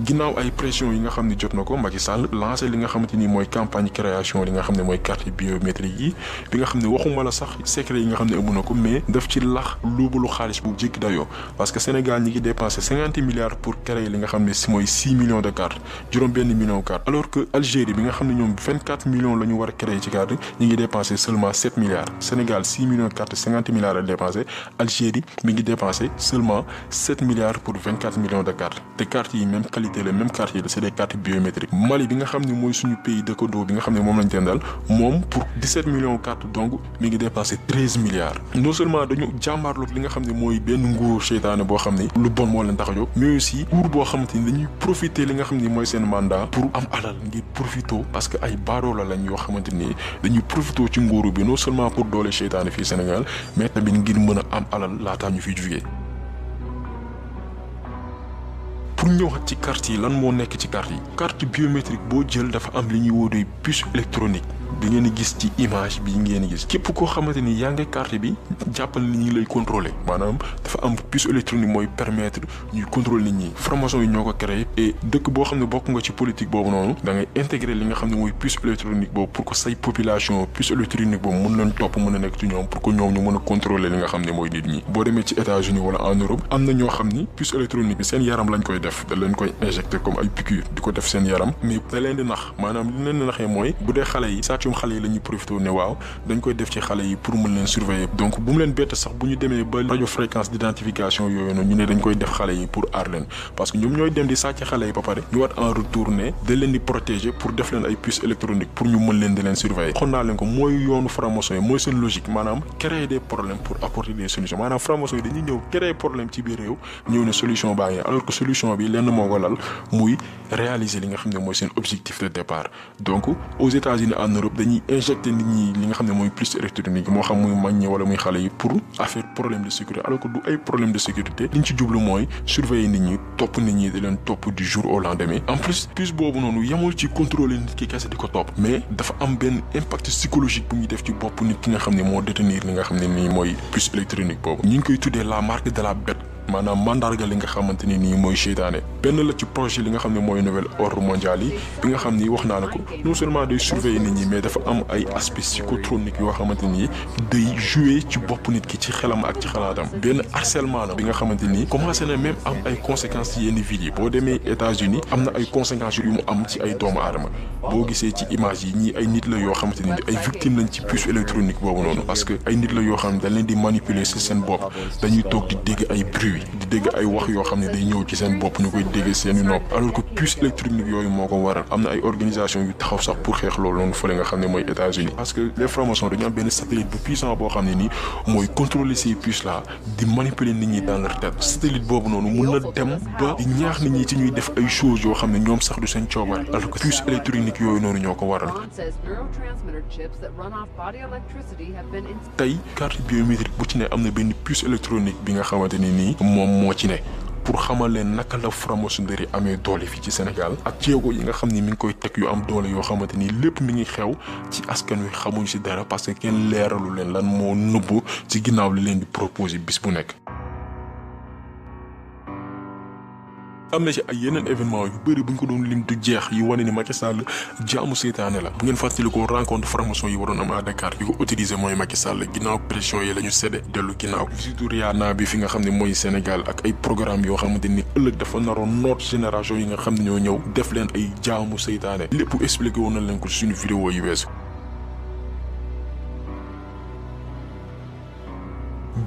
ginnaaw ay pression yi nga xam ne jot na ko Macky Sall lancé li nga xamante ni mooy campagne création li nga xam ne mooy carte biométrique yi bi nga xam ne waxuma la sax secret yi nga xam ne ëmb na ko mais daf ci lax luubalu xaalis bu jékki dayoo parce que Sénégal ñi ngi dépensé 50 milliards pour créer li nga xam ne si mooy 6 millions de cartes juróom benn million carte alors que Algérie bi nga xam ne ñoom 24 millions la ñu war a créer ci carte ñi ngi dépensé seulement 7 milliards Sénégal 6 millions de cartes 50 milliards a dépensé Algérie mi ngi dépensé seulement 7 milliards pour 24 millions de cartes te cartes yi même le même carte yi c'est des cartes biométriques Mali bi nga xam ne mooy suñu pays dëkkandoo bi nga xam ne moom lañ tendal moom pour 17 millions de cartes donc mi ngi dépassé 13 milliards non seulement dañu jàmbaarloog li nga xam ne mooy benn nguur seytaane boo xam ne lu bon moo leen tax a jóg mais aussi nguur boo xamante ni dañuy profiter li nga xam ne mooy seen mandat pour am alal ngir profito parce que ay baadoola lañ yoo xamante ni dañuy profito ci nguuru bi non seulement pour doole seytaane fii Sénégal mais tamit ngir mën a am alal laataa ñu fiy jugee. pour ñëwaat ci carte yi lan moo nekk ci carte yi carte biométrique boo jël dafa am li ñuy woowee puce électronique bi ngeen di gis ci image bi ngeen di gis képp koo xamante ni yaa ngi carte bi jàppal ni ñi lay contrôler maanaam dafa am puce électronique mooy permettre ñuy contrôler nit ñi franc-maçon yi ñoo ko créé et dëkk boo xam ne bokk nga ci politique boobu noonu da ngay intégrer li nga xam ne mooy puce électronique boobu pour que say population puce électronique boobu mën leen topp mën a nekk ci ñoom pour que ñoom ñu mën a contrôler li nga xam ne mooy nit ñi boo demee ci États-Unis wala en Europe am na ñoo xam ni puce électronique bi seen yaram lañ koy def da leen koy injecté comme ay piqûre di ko def seen yaram mais da leen di nax maanaam li leen di naxee mooy bu dee xale yi chaque pàccum xale yi la ñuy profité ne waaw dañ koy def ci xale yi pour mën leen surveiller donc bu mu leen bett sax bu ñu demee ba rajo fréquence d'identification yooyu noonu ñu ne dañ koy def xale yi pour aar leen parce que ñoom ñooy dem di sàcc xale yi ba pare ñu war en retour ne dañ leen di protéger pour def leen ay puces électroniques pour ñu mën leen di leen surveiller xon naa leen ko mooy yoonu franc-maçon yi mooy seen logique maanaam créer des problèmes pour apporter des solutions maanaam franc-maçon yi dañuy ñëw créer problème ci biir réew ñëw ne solution baa ngi alors que solution bi lenn moo ko lal muy réaliser li nga xam ne mooy seen objectif de départ donc aux États-Unis en Europe dañuy injecter nit ñi li nga xam ne mooy puce électronique moo xam muy mag ñi wala muy xale yi pour affaire problème de sécurité alors que du ay problème de sécurité liñ ci jublu mooy surveiller nit ñi topp nit ñi di leen topp du jour au lendemain en plus puce boobu noonu yemul ci contrôler nit ki kese di ko topp mais dafa am benn impact psychologique bu muy def ci bopp nit ki nga xam ne moo détenir li nga xam ne nii mooy puce électronique boobu ñu ngi koy tuddee la marque de la bête maanaam mandarga li nga xamante ni nii mooy seytaane benn la ci projet li nga xam ne mooy nouvel ordre mondial yi bi nga xam ni wax naa la ko non seulement day surveiller nit ñi mais dafa am ay aspects psychotroniques yoo xamante ni day jouer ci bopp nit ki ci xelam ak ci xalaatam benn harcèlement la bi nga xamante ni commencé na même am ay conséquences ci yenn villes yi boo demee États-Unis am na ay conséquences yu mu am ci ay doomu aadama boo gisee ci image yi ñii ay nit la yoo xamante ni ay victimes lañ ci puce électronique boobu noonu parce que ay nit la yoo xam ne dañ leen di manipuler ci seen bopp dañuy toog di dégg ay bruit di dégg ay wax yoo xam ne day ñëw ci seen bopp ñu koy dégg seeni nopp alors que puce électronique yooyu moo ko waral am na ay organisation yu taxaw sax pour xeex loolu noonu fële nga xam ne mooy États-Unis parce que les francs-maçons dañu am benn satellite bu puissant boo xam ne nii mooy contrôler ces puces là di manipuler nit ñi dans leur tête satellite boobu noonu mun na dem ba di ñaax nit ñi ci ñuy def ay choses yoo xam ne ñoom sax du seen coobare alors que puce électronique yooyu noonu ñoo ko waral tey carte biométrique bu ci ne am na benn puce électronique bi nga xamante ni nii moom moo ci ne pour xamal leen naka la franc-maçonnerie amee doole fii ci Sénégal ak jéego yi nga xam ni mi ngi koy teg yu am doole yoo xamante ni lépp mi ngi xew ci askan wi xamuñ ci dara parce que kenn leeralu leen lan moo nëbbu ci ginnaaw li leen di proposer bis bu nekk. am na ci ay yeneen événement yu bëri bu ñu ko doon lim du jeex yu wane ni Macky Sall jaamu seytaane la bu ngeen fàttali ko rencontre franc-maçon yi waroon am à Dakar yi ko autorisé mooy Macky Sall ginnaaw pression yi la ñu séddee dellu ginnaaw visitu Rihanna bi fi nga xam ne mooy Sénégal ak ay programme yoo xamante ni ëllëg dafa naroon noot génération yi nga xam ne ñoo ñëw def leen ay jaamu seytaane lépp expliqué woon na leen ko suñu vidéo yi weesu.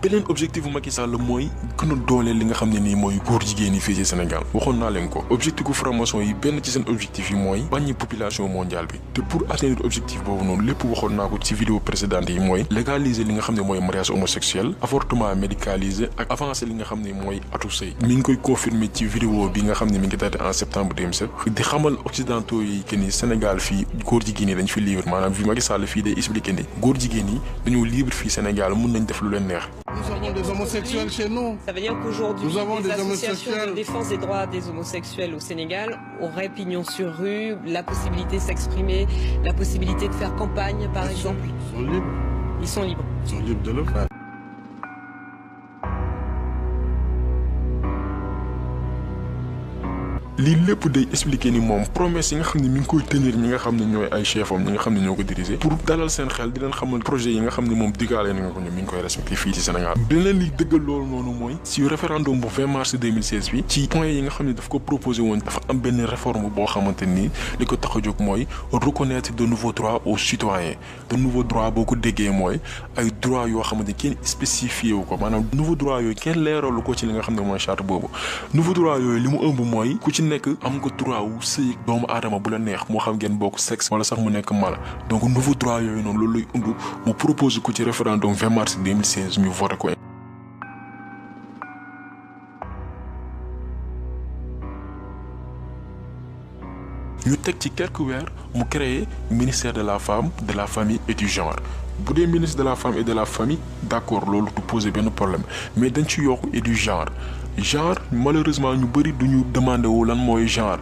beneen objectif bu Macky Sall mooy gën a dooleel li nga xam ne nii mooy góor jigéen yi fii ci Sénégal waxoon naa leen ko objectif bu franc-maçon yi benn ci seen objectif yi mooy wàññi population mondiale bi te pour atteindre objectif boobu noonu lépp waxoon naa ko ci vidéo précédente yi mooy légaliser li nga xam ne mooy mariage homosexuel avortement médicalisé ak avancer li nga xam ne mooy atu sëy mi ngi koy confirmer ci vidéo bi nga xam ne mi ngi daté en septembre 2007 di xamal occidentaux yi que ni Sénégal fii góor jigéen yi dañ fi libre maanaam fi Macky Sall fii day expliquer ni góor jigéen yi dañoo libre fii Sénégal mun nañ def lu leen neex. Nous avons des homosexuels chez nous. Ça veut dire qu'aujourd'hui, nous avons les des associations homosexuels de défense des droits des homosexuels au Sénégal auraient pignon sur rue, la possibilité de s'exprimer, la possibilité de faire campagne, par exemple. Ils sont libres. Ils sont libres. Ils sont libres de le faire. lii lépp day expliquer ni moom promesse yi nga xam ne mi ngi koy tenir ñi nga xam ne ñooy ay chefam ñi nga xam ne ñoo ko diriger pour dalal seen xel di leen xamal projet yi nga xam ne moom diggaale na nga ko ñoom mi ngi koy respecté fii ci Sénégal beneen li dëggal loolu noonu mooy ci référendum bu 20 mars 2016 bi ci point yi nga xam ne daf ko proposé woon dafa am benn réforme boo xamante ni li ko tax a jóg mooy reconnaître de nouveaux droits aux citoyens de nouveaux droits boo ko déggee mooy ay droits yoo xamante ni kenn spécifié wu ko maanaam nouveaux droits yooyu kenn leeralu ko ci li nga xam ne mooy charte boobu nouveaux droits yooyu li mu ëmb mooy ku ci nekk am nga droit wu sëy doomu aadama bu la neex moo xam ngeen bokk sexe wala sax mu nekk mala donc nouveau droit yooyu noonu loolu lay ëmb mu propose ko ci référendum 20 mars 2016 ñu voté ko. ñu teg ci quelques weer mu créé ministère de la femme de la famille et du genre bu dee ministre de la femme et de la famille d'accord loolu du poser benn problème mais dañ ci yokk et du genre malheureusement ñu bëri duñu demandé wu lan mooy genre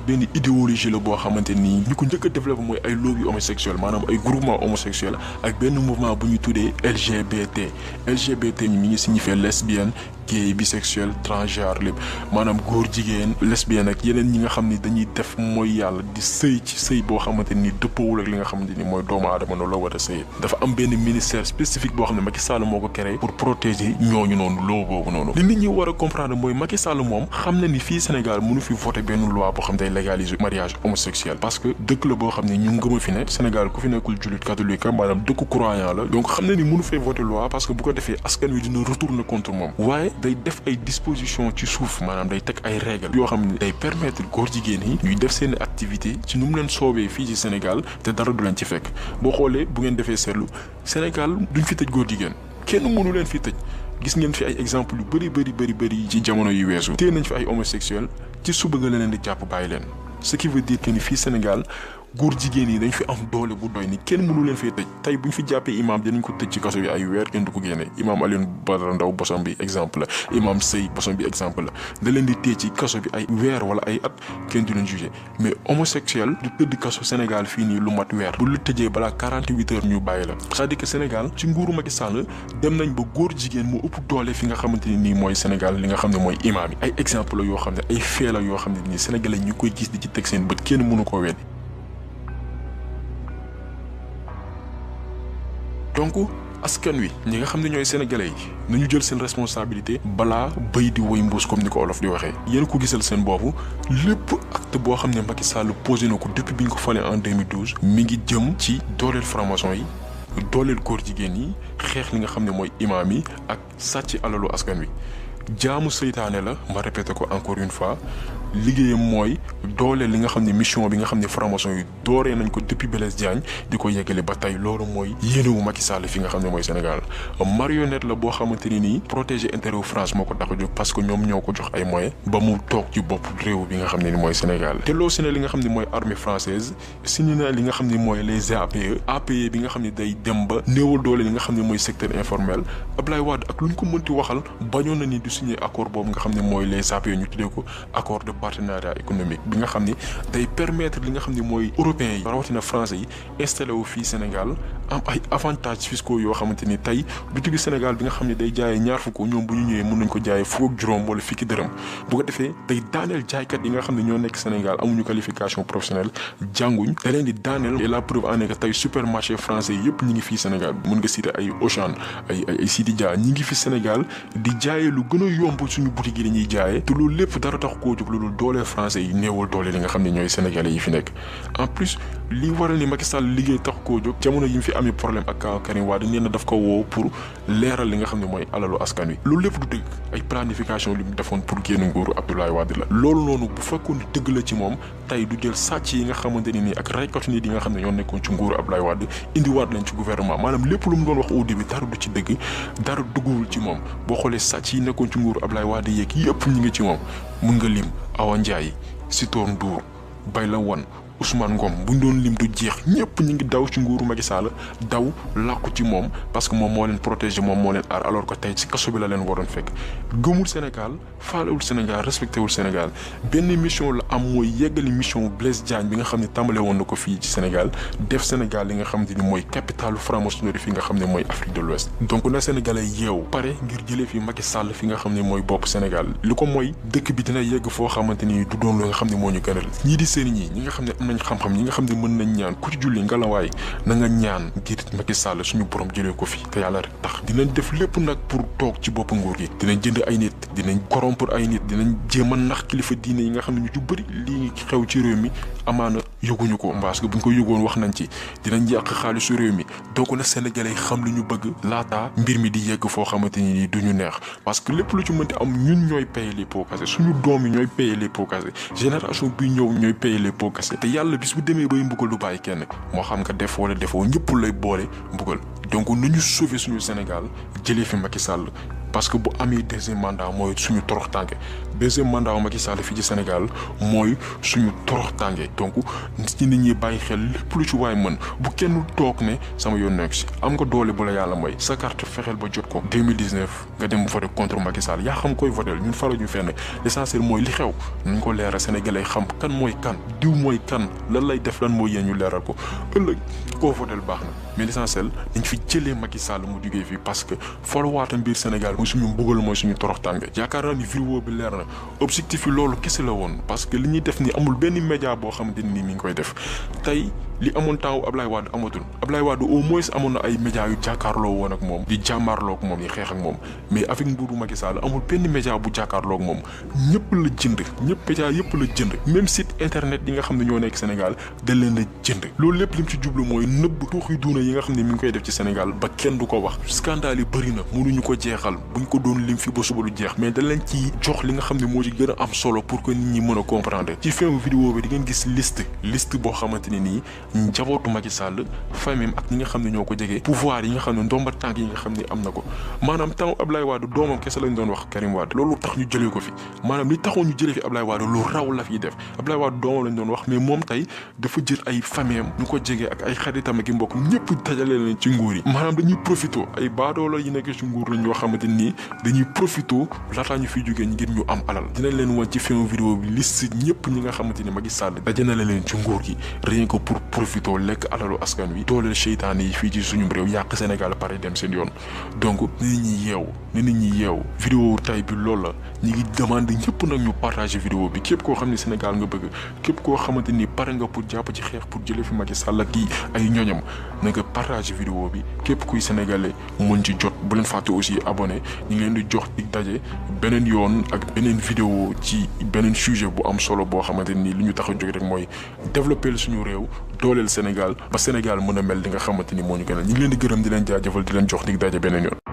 benn idéologie la boo xamante nii ñu ko njëkk a développé mooy ay lobby homosexuel maanaam ay groupement homosexuel ak benn mouvement bu ñu tuddee LGBT mi ngi signifié lesbienne gay bisexuel transgenre lépp maanaam góor jigéen lesbienne ak yeneen ñi nga xam ni dañuy def mooy yàlla di sëy ci sëy boo xamante ni dëppoowul ak li nga xamante ni mooy doomu aadama noonu la war a sëy dafa am benn ministère spécifique boo xam ne Macky Sall moo ko créé pour protéger ñooñu noonu loo boobu noonu li nit ñi war a comprendre mooy Macky Sall moom xam na ni fii Sénégal mënu fi voter benn loi boo xam day légaliser mariage homosexuel parce que dëkk la boo xam ne ñu ngëm a fi ne Sénégal ku fi nekkul jullit catholique maanaam dëkku croyant la donc xam na ni mënu fee voter loi parce que bu ko defee askan wi dina retourner contre moom waaye day def ay dispositions ci suuf maanaam day teg ay règles yoo xam ne day permettre góor jigéen yi ñuy def seen activité ci nu mu leen soobee fii ci Sénégal te dara du leen ci fekk boo xoolee bu ngeen defee seetlu Sénégal duñ fi tëj góor jigéen kenn mënu leen fi tëj gis ngeen fi ay exemple yu bëri ci jamono yu weesu téye nañ fi ay homosexuel ci suba nga leen di jàpp bàyyi leen ce qui veut dire que ni fii Sénégal góor jigéen yi dañ fi am doole bu doy ni kenn mënu leen fee tëj tey bu ñu fi jàppee imam dinañ ko tëj ci kaso bi ay weer kenn du ko génne imam Alioune Badara Ndao bosom bi exemple la imam Sey bosom bi exemple la da leen di téye ci kaso bi ay weer wala ay at kenn du leen jugé mais homosexuel du tëdd kaso Sénégal fii nii lu mat weer bu lu tëjee balaa 48 heures ñu bàyyi la c'est-à-dire que Sénégal ci nguuru Macky Sall dem nañ ba góor jigéen moo ëpp doole fi nga xamante ni nii mooy Sénégal li nga xam ne mooy imam yi ay exemple la yoo xam ne ay fee la yoo xam ne nii Sénégalais ñu koy gis di ci teg seen bët kenn mënu koo weddi donc askan wi ñi nga xam ne ñooy sénégalais yi nañu jël seen responsabilité balaa béy di woy mbuus comme ni ko olof di waxee yéen ko gisal seen boobu lépp acte boo xam ne Macky Sall posé na ko depuis bi ñu ko falee en 2012 mi ngi jëm ci dooleel franc-maçon yi dooleel góor jigéen yi xeex li nga xam ne mooy imaam yi ak sàcc alalu askan wi jaamu seytaane la ma répété ko encore une fois liggéeyam mooy dooleel li nga xam ne mission bi nga xam ne franc-maçon yi dooree nañ ko depuis Blaise Diagne di ko yeggale ba tey loolu mooy yéenewu Macky Sall fi nga xam ne mooy Sénégal marionnette la boo xamante ni nii protéger intérêt wu France moo ko tax a jóg parce que ñoom ñoo ko jox ay moyens ba mu toog ci bopp réew bi nga xam ne ni mooy Sénégal te loo si ne li nga xam ne mooy armée française signé na li nga xam ne mooy les APE bi nga xam ne day dem ba néewal doole li nga xam ne mooy secteur informel Abdoulaye Wade ak lu ñu ko mënti waxal bañoon na ni du signé accord boobu nga xam ne mooy les APE ñu tuddee ko accord de partenariat économique bi nga xam ni day permettre li nga xam ne mooy européens yi rawatina français yi installé wu fii Sénégal am ay avantages fiscaux yoo xamante ni tey bitigu Sénégal bi nga xam ne day jaayee ñaar fukk ñoom bu ñu ñëwee mën nañ ko jaayee fukk ak juróom wala fukki dërëm bu ko defee day daaneel jaaykat yi nga xam ne ñoo nekk Sénégal amuñu qualification professionnelle jànguñ da leen di daaneel et la preuve en est que tey supermarché français yëpp ñi ngi fii Sénégal mën nga citer ay Auchan ay Sidi Dia ñi ngi fi Sénégal di jaayee lu gën a yomb suñu boutique yi dañuy jaayee te loolu lépp dara tax koo jóg loolu doole français yi néewal doole li nga xam ne ñooy sénégalais yi fi nekk en plus li waral ni Macky Sall liggéey tax koo jóg jamono yi mu fi amee problème ak Karim Wade nee na daf ko woo pour leeral li nga xam ne mooy alalu askan wi loolu lépp du dëgg ay planification li mu defoon pour génn nguuru Abdoulaye Wade la loolu noonu bu fekkoon ni dëgg la ci moom tey du jël sàcc yi nga xamante ni nii ak reykatu nit yi nga xam ne ñoo nekkoon ci nguuru Abdoulaye Wade indiwaat leen ci gouvernement maanaam lépp lu mu doon wax au début dara du ci dëgg dara dugguwul ci moom boo xoolee sàcc yi nekkoon ci nguuru Abdoulaye Wade yeeg yëpp ñi ngi ci moom mun nga lim Awa Ndiaye Sitor Ndour Bayla Wane Ousmane Ngom bu ñu doon lim du jeex ñëpp ñu ngi daw ci nguuru Macky Sall daw làqu ci moom parce que moom moo leen protéger moom moo leen aar alors que tey ci kaso bi la leen waroon fekk gëmul Sénégal faalewul Sénégal respecté wul Sénégal benn mission la am mooy yeggali mission Blaise Diagne bi nga xam ne tàmbale woon na ko fii ci Sénégal def Sénégal li nga xam ne mooy capitalu franc-maçonnerie fi nga xam ne mooy Afrique de l'Ouest donc na Sénégalais yeew pare ngir jëlee fi Macky Sall fi nga xam ne mooy bopp Sénégal li ko mooy dëkk bi dina yegg foo xamante ni du doon lu nga xam ne moo ñu gënal ñii di sëriñ ñi nga xam ne nañ xam-xam ñi nga xam ne mën nañ ñaan ku ci julli ngalawaay na nga ñaan ngir Macky Sall suñu borom jëlee ko fi te yàlla rek tax dinañ def lépp nag pour toog ci bopp nguur gi dinañ jënd ay nit dinañ corrompre ay nit dinañ jéem a nax kilifa diine yi nga xam ne ñu ci bëri lii xew ci réew mi amaana yëguñu ko parce que buñ ko yëgoon wax nañ ci dinañ yàq xaalisu réew mi donc na Sénégalais xam li ñu bëgg laataa mbir mi di yegg foo xamante ni duñu neex parce que lépp lu ci mënti am ñun ñooy payer les pots cassés suñu doom yi ñooy payer les pots cassés génération bi ñëw ñooy payer les pots cassés te yàlla bis bu demee bay mbugal du bàyyi kenn moo xam nga def wala defoo ñëpp lay boole mbugal donc nañu sauver suñu Sénégal jëlee fi Macky Sall parce que bu amee deuxième mandat mooy suñu torox tànke deuxième mandat wu Macky Sall fii ci Sénégal mooy suñu torox tànge donc ci nit ñi bàyyi xel lépp lu ci waay mën bu kenn toog ne sama yoon nekk si am nga doole bu la yàlla mooy sa carte fexeel ba jot ko 2019 nga dem voté contre Macky Sall yaa xam koy voté ñun faru ñu fenn l'essentiel mooy li xew nañ ko leeral Sénégalais xam kan mooy kan diw mooy kan lan lay def lan mooy yéen ñu leeral ko ëllëg koo voté baax na mais l'essentiel dañ fi jëlee Macky Sall mu jugee fii parce que folowaatam biir Sénégal mooy suñu mbugal mooy suñu torox tànge yaakaar naa ni vidéo bi leer na objectif yi loolu kese la woon parce que li ñuy def ni amul benn média boo xamante ni mi ngi koy def tey li amoon temps wu Ablaye Wade amatul Ablaye Wade au moins amoon na ay médias yu jàkkaarloo woon ak moom di jàmmaarloo ak moom yi xeex ak moom mais avec nguuru Macky Sall amul benn média bu jàkkaarloo ak moom ñëpp la jënd ñëpp média yëpp la jënd même site internet yi nga xam ne ñoo nekk Sénégal da leen la jënd loolu lépp lim ci jublu mooy nëbb tuuxi duuna yi nga xam ne mi ngi koy def ci Sénégal ba kenn du ko wax scandale yi bëri na mënuñu ko jeexal buñ ko doon lim fi ba suba du jeex mais da leen ci jox li nga xam ne moo ci gën a am solo pour que nit ñi mën a comprendre ci fin vidéo bi di ngeen gis liste boo xamante ne nii njabootu Macky Sall famille ak ñi nga xam ne ñoo ko jege pouvoir yi nga xam ne ndomba tànk yi nga xam ne am na ko maanaam temps Ablaye Wade doomam kese lañ doon wax Karim Wade loolu tax ñu jëlee ko fi maanaam li taxoon ñu jëlee fi Ablaye Wade lu raw la fiy def Ablaye Wade doomam lañ doon wax mais moom tey dafa jël ay famille am ñu ko jege ak ay xaritam ak i mbokk ñëpp dajale leen ci nguur yi maanaam dañuy profito ay baadoola yi nekk ci nguur lañ yoo xamante nii dañuy profito laataa ñu fiy jógee ngir ñu am alal dinañ leen wan ci fin vidéo bi liste ñëpp ñi nga xamante ni Macky Sall dajale leen ci nguur gi rien que pour profito lekk alalu askan wi dooleel seytaane yi fii ci suñu réew yàq Sénégal pare dem seen yoon donc nit ñi yeewu vidéo tay bi loolu la ñi ngi demande ñëpp nag ñu partager vidéo bi képp koo xam ne Sénégal nga bëgg képp koo xamante ni pare nga pour jàpp ci xeex pour jëlee fi Macky Sall ak ay ñoñam na nga partager vidéo bi képp kuy sénégalais mën ci jot bu leen fàtte aussi abonné ñu ngi leen di jox dig daje beneen yoon ak beneen vidéo ci beneen sujet bu am solo boo xamante ni li ñu tax a jóg rek mooy développer suñu réew dooleel Sénégal ba Sénégal mën a mel li nga xamante ni moo ñu gënal ñu ngi leen di gërëm di leen jaajëfal di leen jox dig daje beneen yoon